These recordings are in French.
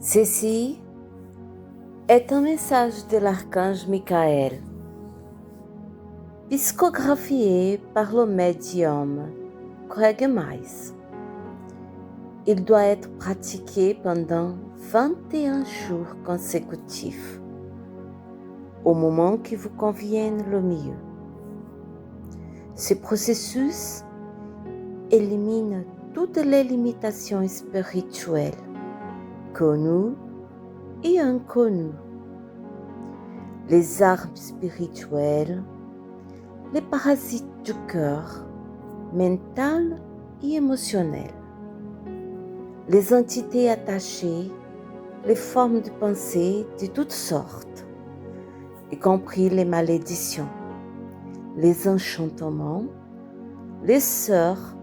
Ceci est un message de l'archange Michael, psychographié par le médium Craig Mais. Il doit être pratiqué pendant 21 jours consécutifs, au moment qui vous convienne le mieux. Ce processus élimine toutes les limitations spirituelles, connues et inconnues, les armes spirituelles, les parasites du cœur, mental et émotionnel, les entités attachées, les formes de pensée de toutes sortes, y compris les malédictions, les enchantements, les sorts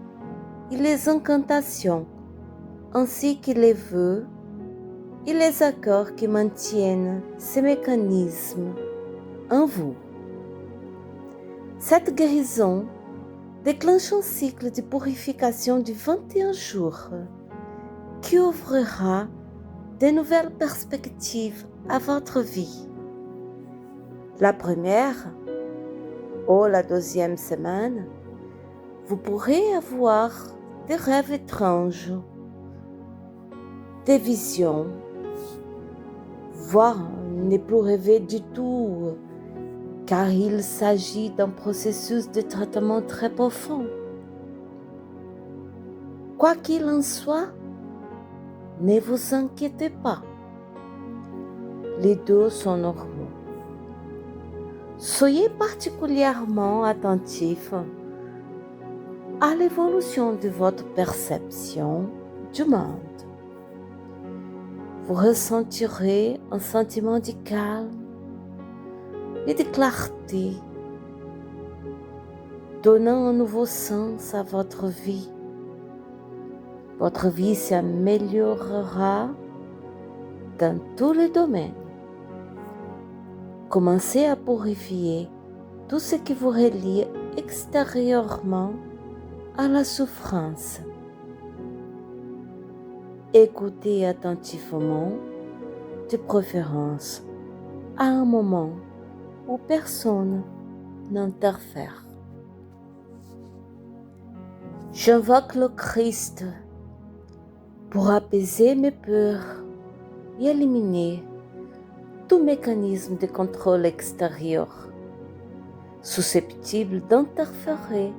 et les incantations, ainsi que les vœux et les accords qui maintiennent ces mécanismes en vous. Cette guérison déclenche un cycle de purification de 21 jours qui ouvrira de nouvelles perspectives à votre vie. La première ou la deuxième semaine, vous pourrez avoir des rêves étranges, des visions, voire ne plus rêver du tout, car il s'agit d'un processus de traitement très profond. Quoi qu'il en soit, ne vous inquiétez pas, les deux sont normaux. Soyez particulièrement attentifs à l'évolution de votre perception du monde. Vous ressentirez un sentiment de calme et de clarté, donnant un nouveau sens à votre vie. Votre vie s'améliorera dans tous les domaines. Commencez à purifier tout ce qui vous relie extérieurement à la souffrance. Écoutez attentivement, de préférence à un moment où personne n'interfère. J'invoque le Christ pour apaiser mes peurs et éliminer tout mécanisme de contrôle extérieur susceptible d'interférer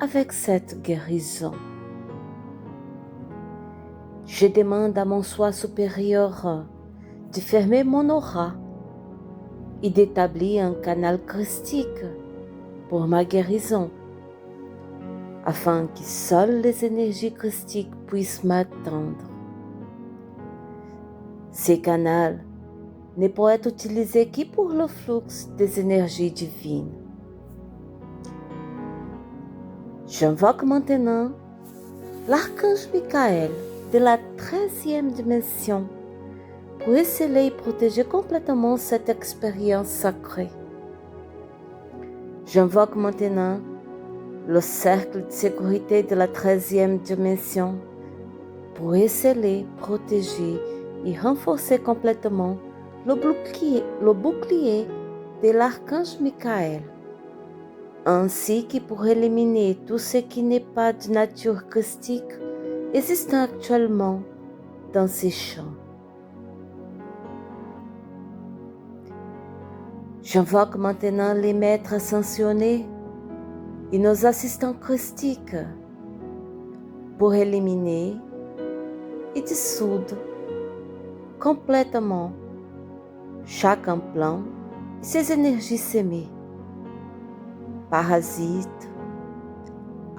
avec cette guérison. Je demande à mon soi supérieur de fermer mon aura et d'établir un canal christique pour ma guérison, afin que seules les énergies christiques puissent m'atteindre. Ces canaux ne pourraient être utilisés que pour le flux des énergies divines. J'invoque maintenant l'archange Michael de la 13e dimension pour essayer et protéger complètement cette expérience sacrée. J'invoque maintenant le cercle de sécurité de la 13e dimension pour essayer, protéger et renforcer complètement le bouclier de l'archange Michael, ainsi que pour éliminer tout ce qui n'est pas de nature christique existant actuellement dans ces champs. J'invoque maintenant les maîtres ascensionnés et nos assistants christiques pour éliminer et dissoudre complètement chaque implant et ses énergies sémées, parasites,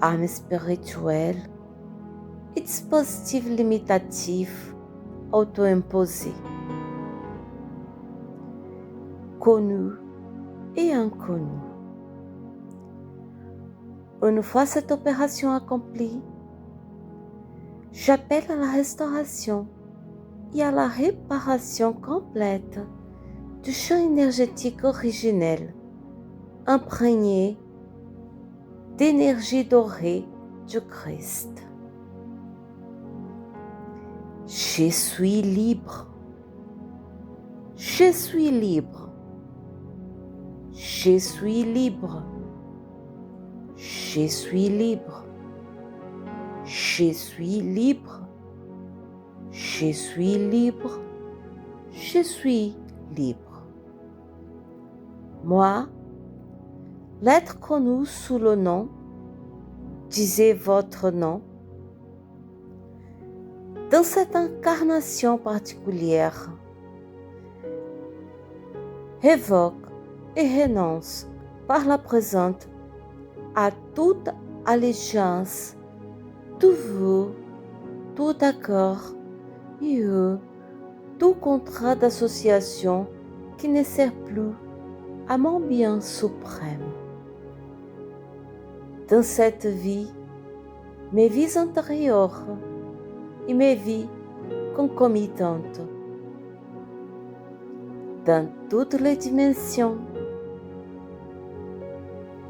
armes spirituelles et dispositifs limitatifs auto-imposés, connus et inconnus. Une fois cette opération accomplie, j'appelle à la restauration et à la réparation complète du champ énergétique originel, imprégné d'énergie dorée du Christ. Je suis libre. Je suis libre. Je suis libre. Je suis libre. Je suis libre. Je suis libre. Je suis libre. Moi, l'être connu sous le nom, disez votre nom, dans cette incarnation particulière, évoque et renonce par la présente à toute allégeance, tout vœu, tout accord et tout contrat d'association qui ne sert plus à mon bien suprême. Dans cette vie, mes vies antérieures et mes vies concomitantes, dans toutes les dimensions,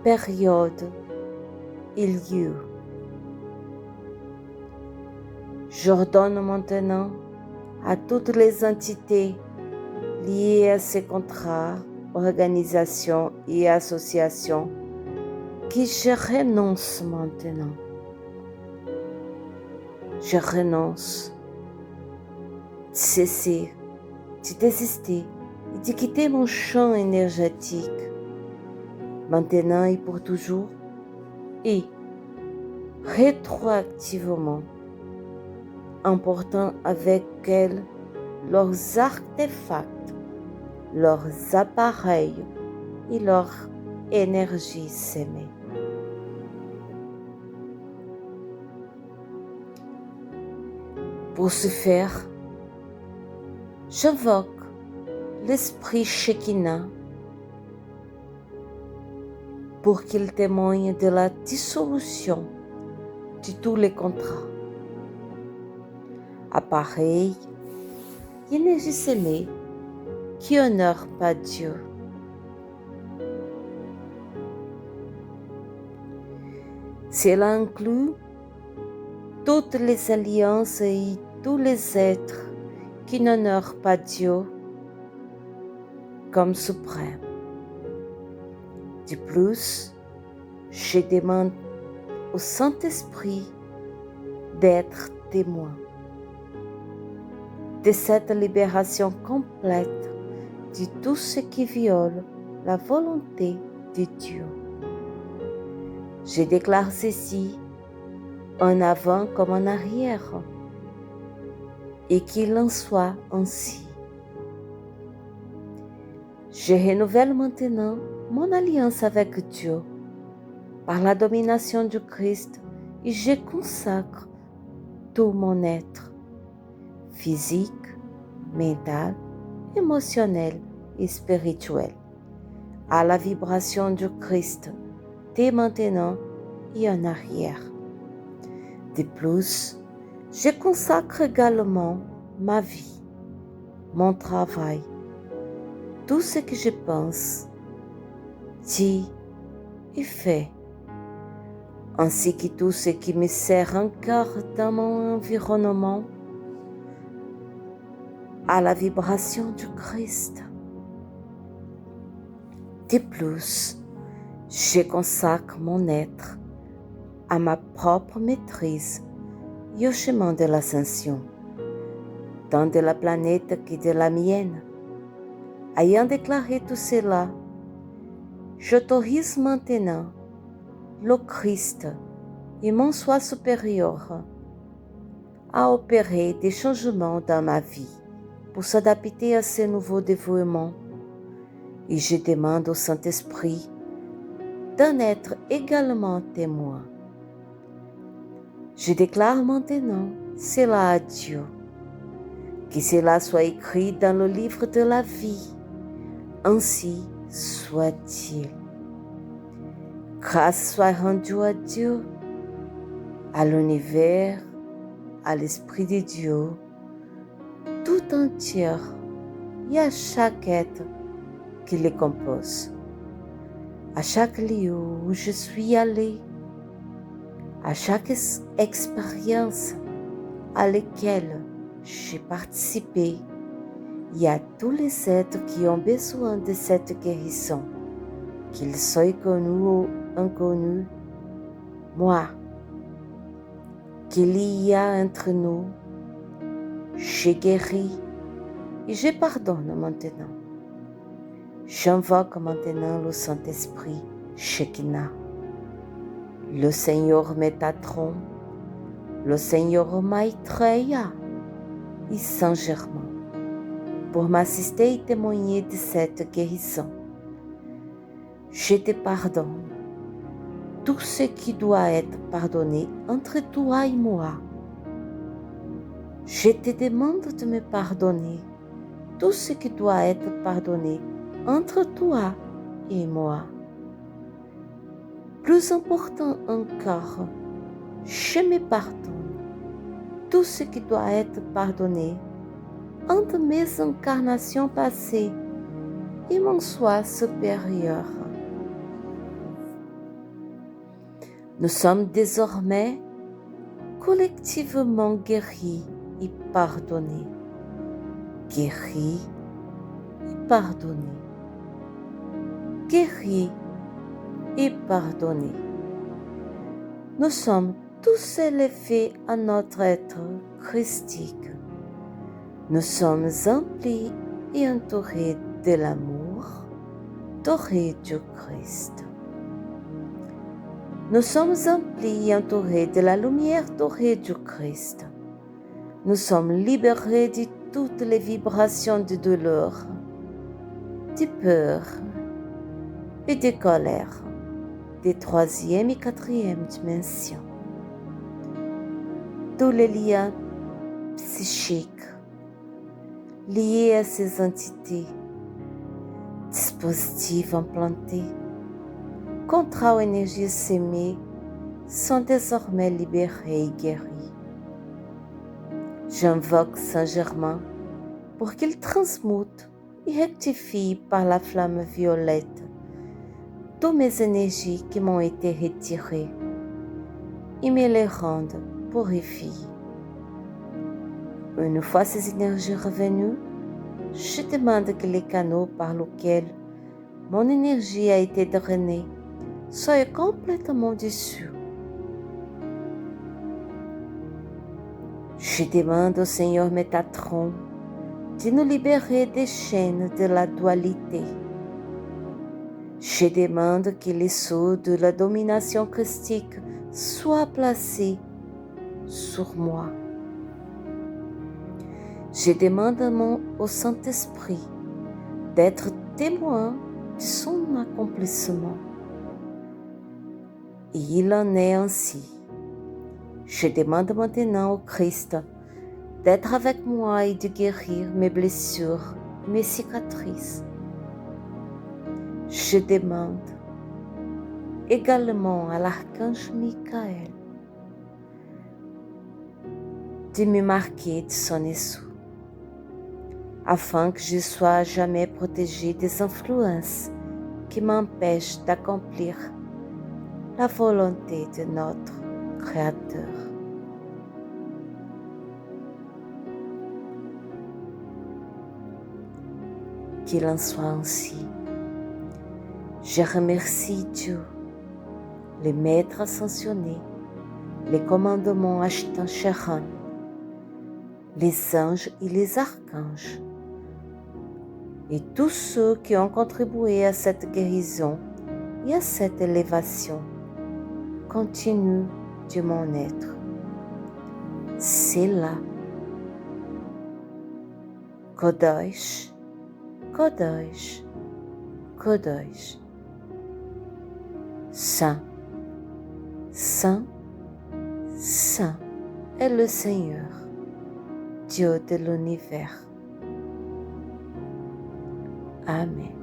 périodes et lieux. J'ordonne maintenant à toutes les entités liées à ces contrats, organisations et associations que je renonce maintenant. Je renonce de cesser, de désister et de quitter mon champ énergétique, maintenant et pour toujours, et rétroactivement, emportant avec elles leurs artefacts, leurs appareils et leur énergie sémée. Pour ce faire, j'invoque l'esprit Shekinah pour qu'il témoigne de la dissolution de tous les contrats, appareils, énergie sémée qui honorent pas Dieu. Cela inclut toutes les alliances et tous les êtres qui n'honorent pas Dieu comme suprême. De plus, je demande au Saint-Esprit d'être témoin de cette libération complète de tout ce qui viole la volonté de Dieu. Je déclare ceci en avant comme en arrière, et qu'il en soit ainsi. Je renouvelle maintenant mon alliance avec Dieu par la domination du Christ et je consacre tout mon être, physique, mental, émotionnel et spirituel, à la vibration du Christ dès maintenant et en arrière. De plus, je consacre également ma vie, mon travail, tout ce que je pense, dis et fais, ainsi que tout ce qui me sert encore dans mon environnement, à la vibration du Christ. De plus, je consacre mon être à ma propre maîtrise et au chemin de l'ascension, tant de la planète que de la mienne. Ayant déclaré tout cela, j'autorise maintenant le Christ et mon soi supérieur à opérer des changements dans ma vie pour s'adapter à ce nouveau dévouement. Et je demande au Saint-Esprit d'en être également témoin. Je déclare maintenant cela à Dieu, que cela soit écrit dans le livre de la vie, ainsi soit-il. Grâce soit rendue à Dieu, à l'univers, à l'Esprit de Dieu, tout entier et à chaque être qui les compose, à chaque lieu où je suis allée, à chaque expérience à laquelle j'ai participé et à tous les êtres qui ont besoin de cette guérison, qu'ils soient connus ou inconnus, moi, qu'il y a entre nous, j'ai guéri et je pardonne maintenant. J'invoque maintenant le Saint-Esprit, Shekinah, le Seigneur Métatron, le Seigneur Maitreya et Saint-Germain pour m'assister et témoigner de cette guérison. Je te pardonne tout ce qui doit être pardonné entre toi et moi. Je te demande de me pardonner tout ce qui doit être pardonné entre toi et moi. Plus important encore, je me pardonne tout ce qui doit être pardonné entre mes incarnations passées et mon soi supérieur. Nous sommes désormais collectivement guéris et pardonnés. Guéris et pardonnés. Guéris et pardonnés. Nous sommes tous élevés à notre être christique. Nous sommes emplis et entourés de l'amour doré du Christ. Nous sommes emplis et entourés de la lumière dorée du Christ. Nous sommes libérés de toutes les vibrations de douleur, de peur et de colère des troisième et quatrième dimensions. Tous les liens psychiques liés à ces entités, dispositifs implantés, contrats ou énergies sémées sont désormais libérés et guéris. J'invoque Saint-Germain pour qu'il transmute et rectifie par la flamme violette toutes mes énergies qui m'ont été retirées et me les rende purifiées. Une fois ces énergies revenues, je demande que les canaux par lesquels mon énergie a été drainée soient complètement dissous. Je demande au Seigneur Métatron de nous libérer des chaînes de la dualité. Je demande que les sceaux de la domination christique soient placés sur moi. Je demande au Saint-Esprit d'être témoin de son accomplissement. Et il en est ainsi. Je demande maintenant au Christ d'être avec moi et de guérir mes blessures, mes cicatrices. Je demande également à l'archange Michael de me marquer de son essoux, afin que je sois à jamais protégée des influences qui m'empêchent d'accomplir la volonté de notre Créateur. Qu'il en soit ainsi. Je remercie Dieu, les maîtres ascensionnés, les commandements Ashtan Sharan, les anges et les archanges, et tous ceux qui ont contribué à cette guérison et à cette élévation continue de mon être. C'est là. Kodosh, Kodosh, Kodosh. Saint, Saint, Saint est le Seigneur, Dieu de l'univers. Amen.